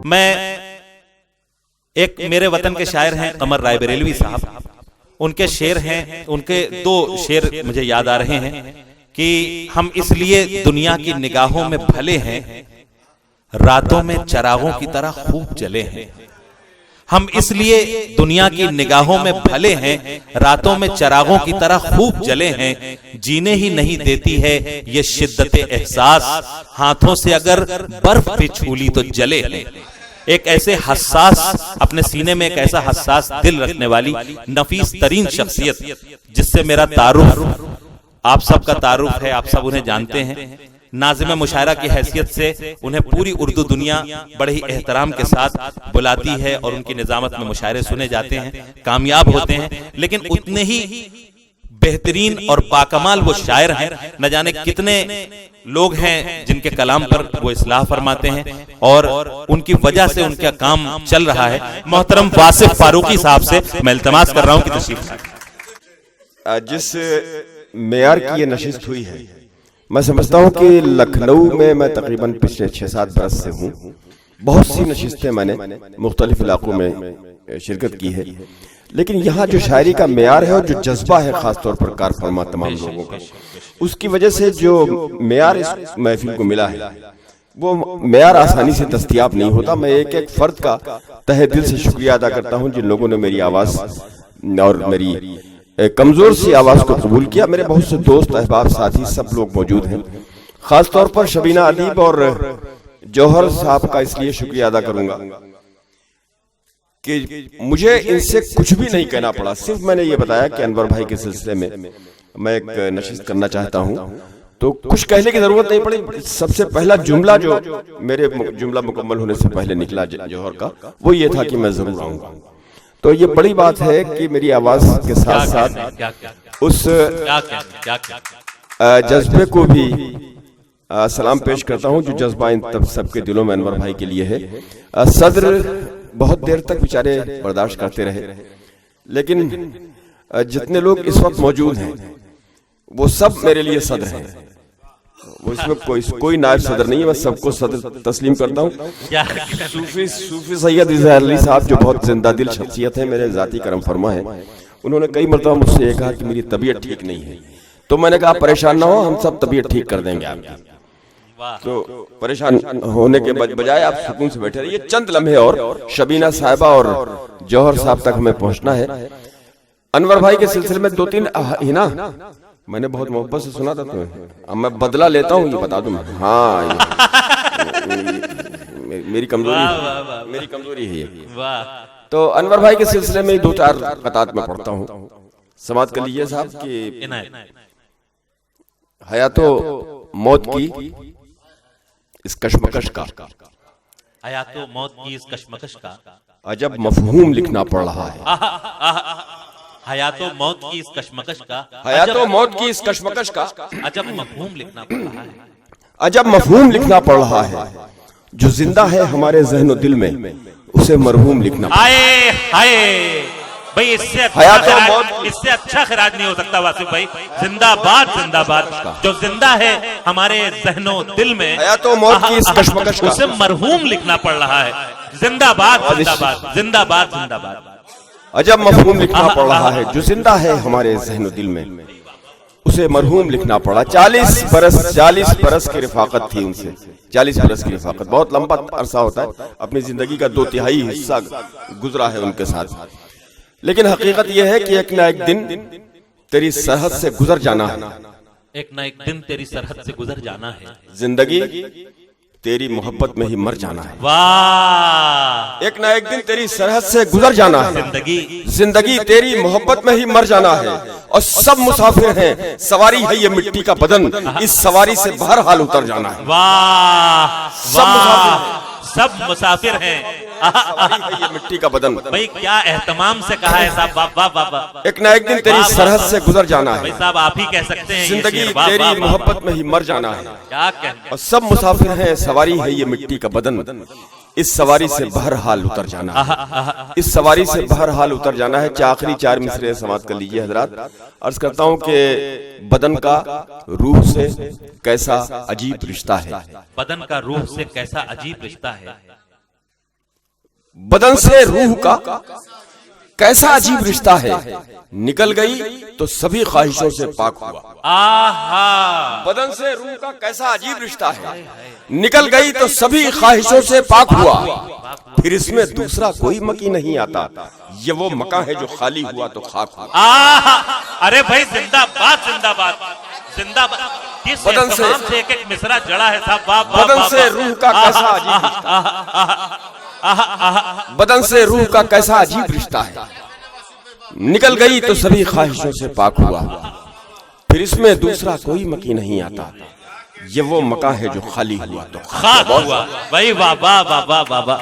मैं एक मेरे वतन के शायर हैं कमर राय बरेलवी साहब, उनके शेर हैं, उनके दो शेर मुझे याद आ रहे हैं कि हम इसलिए दुनिया की निगाहों में भले हैं, रातों में चरागों की तरह खूब जले हैं। हम इसलिए दुनिया की निगाहों में भले हैं, रातों में चरागों की तरह खूब जले हैं। जीने ही नहीं देती है ये शिद्दत एहसास, हाथों से अगर बर्फ भी छूली तो जले हैं। एक ऐसे हसास, अपने सीने में एक ऐसा हसास दिल रखने वाली नफीस तरीन शख्सियत, जिससे मेरा तारुफ, आप सबका तारुफ है, आप सब उन्हें जानते हैं। नाज़िम मुशायरा की हैसियत से उन्हें पूरी उर्दू दुनिया बड़े ही एहतराम के साथ बुलाती है और उनकी निजामत में मुशायरे सुने जाते हैं, कामयाब होते हैं। लेकिन उतने ही बेहतरीन और बाकमाल वो शायर हैं, न जाने कितने लोग हैं जिनके कलाम पर वो इस्लाह फरमाते हैं और उनकी वजह से उनका काम चल रहा है। मोहतरम वासिफ फारूकी साहब से मैं इल्तमास कर रहा हूं कि तशरीफ लाएं। जिस मेयार की ये नशिस्त हुई है, मैं समझता हूं कि लखनऊ में मैं तकरीबन पिछले 6-7 बरस से हूं। बहुत सी नशिस्तें मैंने मुख्तलिफ इलाकों में शिरकत की है, लेकिन यहाँ जो शायरी का मेयार है और जो जज्बा है खासतौर पर कारफरमा तमाम लोगों का, उसकी वजह से जो मेयार इस महफिल को मिला है वो मेयार आसानी से दस्तयाब नहीं होता। मैं एक एक फर्द का तहे दिल से शुक्रिया अदा करता हूँ जिन लोगों ने मेरी आवाज़ और मेरी कमजोर सी आवाज़ को कबूल किया। मेरे बहुत से दोस्त, अहबाब, साथी सब लोग मौजूद हैं। खासतौर पर शबीना अदीब और जौहर साहब का इसलिए शुक्रिया अदा करूंगा कि मुझे इनसे कुछ भी नहीं कहना पड़ा। सिर्फ मैंने ये बताया कि अनवर भाई के सिलसिले में मैं एक नशिस्त करना चाहता हूं, तो कुछ कहने की जरूरत नहीं पड़ी। सबसे पहला जुमला जो मेरे जुमला मुकम्मल होने से पहले निकला जौहर का, वो ये था कि मैं जरूर आऊंगा। तो ये बड़ी बात है कि मेरी आवाज के साथ साथ उस जज्बे को भी सलाम पेश करता हूं जो जज्बा इन तब सबके दिलों में अनवर भाई के लिए है। सदर बहुत देर तक बेचारे बर्दाश्त करते रहे, लेकिन जितने लोग इस वक्त मौजूद हैं वो सब मेरे लिए सदर हैं। वो इसमें कोई नायब सदर नहीं है, मैं सबको सदर तस्लीम करता हूँ। सूफी सैयद इज़हार अली साहब जो बहुत जिंदा दिल शख्सियत है, मेरे जाती करम फरमा है, उन्होंने कई मरतबा मुझसे ये कहा कि मेरी तबीयत ठीक नहीं है, तो मैंने कहा परेशान ना हो, हम सब तबीयत ठीक कर देंगे आपकी। तो परेशान होने के बजाय आप सुकून से बैठे रहिए। चंद लम्हे और शबीना साहिबा और जौहर साहब तक हमें पहुंचना है। अनवर भाई के सिलसिले में 2-3 हिना मैंने बहुत मोहब्बत से सुना था, तो अब मैं बदला लेता हूँ, ये बता दूं। हाँ, मेरी कमजोरी है ये। तो अनवर भाई के सिलसिले में 2-4 कतात में पढ़ता हूँ। समात कर लीजिए साहब कि हयातो मौत की इस कशमकश का, हयातो मौत की इस कशमकश का अजब मफहूम लिखना पड़ रहा है। हयातो मौत की इस कशमकश का, हयातो मौत की इस कशमकश का अजब मफहूम लिखना पड़ रहा है। अजब मफहूम लिखना पड़ रहा है। जो जिंदा है हमारे जहनो दिल में, उसे मरहूम लिखना। आए हाय भाई, इससे अच्छा खिराज नहीं हो सकता वासिफ भाई। जिंदाबाद जिंदाबाद, जो जिंदा है हमारे जहनो दिल में, हयातो मौत की इस कशमकश का उसे मरहूम लिखना पड़ रहा है। जिंदाबाद जिंदाबाद जिंदाबाद जिंदाबाद। अजब मफहूम लिखना पड़ रहा है। जो जिंदा है हमारे जहनो दिल में, उसे मरहूम लिखना पड़ा। 40 बरस की रिफाकत थी उनसे। 40 बरस की रिफाकत बहुत लंबा अरसा होता है। अपनी जिंदगी का 2/3 हिस्सा गुजरा है उनके साथ। लेकिन हकीकत यह है कि एक ना एक दिन तेरी सरहद से गुजर जाना है। एक ना एक दिन तेरी सरहद से गुजर जाना है। जिंदगी तेरी मोहब्बत में ही मर जाना है। वाह! एक ना एक दिन तेरी सरहद से गुजर जाना है। जिंदगी तेरी मोहब्बत में ही मर जाना है। और सब मुसाफिर हैं, सवारी है ये मिट्टी का बदन, इस सवारी से बहरहाल उतर जाना है। वाह! सब मुसाफिर हैं, ये मिट्टी का बदन। भाई क्या एहतमाम से कहा है साहब, वाह वाह वाह। एक ना एक दिन तेरी सरहद से गुजर जाना है। भाई साहब आप ही कह सकते हैं। जिंदगी तेरी मोहब्बत में ही मर जाना है। क्या कहना। और सब मुसाफिर हैं, सवारी है ये मिट्टी का बदन, इस सवारी से बहरहाल उतर जाना है। इस सवारी से बहरहाल उतर जाना है। आखिरी 4 मिसरे समाप्त कर लीजिए हजरात। अर्ज करता हूँ कि बदन का रूह से कैसा अजीब रिश्ता है। बदन का रूह से कैसा अजीब रिश्ता है। बदन से रूह का कैसा अजीब रिश्ता है, निकल गई तो सभी ख्वाहिशों से पाक हुआ। आहा, बदन से रूह का कैसा अजीब रिश्ता है, निकल गई तो सभी ख्वाहिशों से पाक हुआ। फिर इसमें दूसरा कोई मकी नहीं आता, ये वो मका है जो खाली हुआ तो खाक हुआ। आहा, अरे भाई जिंदाबाद जिंदाबाद जिंदाबाद। किस बदन से एक एक मिसरा जड़ा है साहब। वाह वाह बदन वाह, से वाह। रूह का कैसा अजीब रिश्ता, बदन से रूह का कैसा अजीब रिश्ता है, निकल गई तो सभी ख्वाहिशों से पाक हुआ। फिर इसमें दूसरा कोई मकी नहीं आता, ये वो मका है जो खाली हुआ तो खाक हुआ। भाई वाह वाह वाह वाह वाह।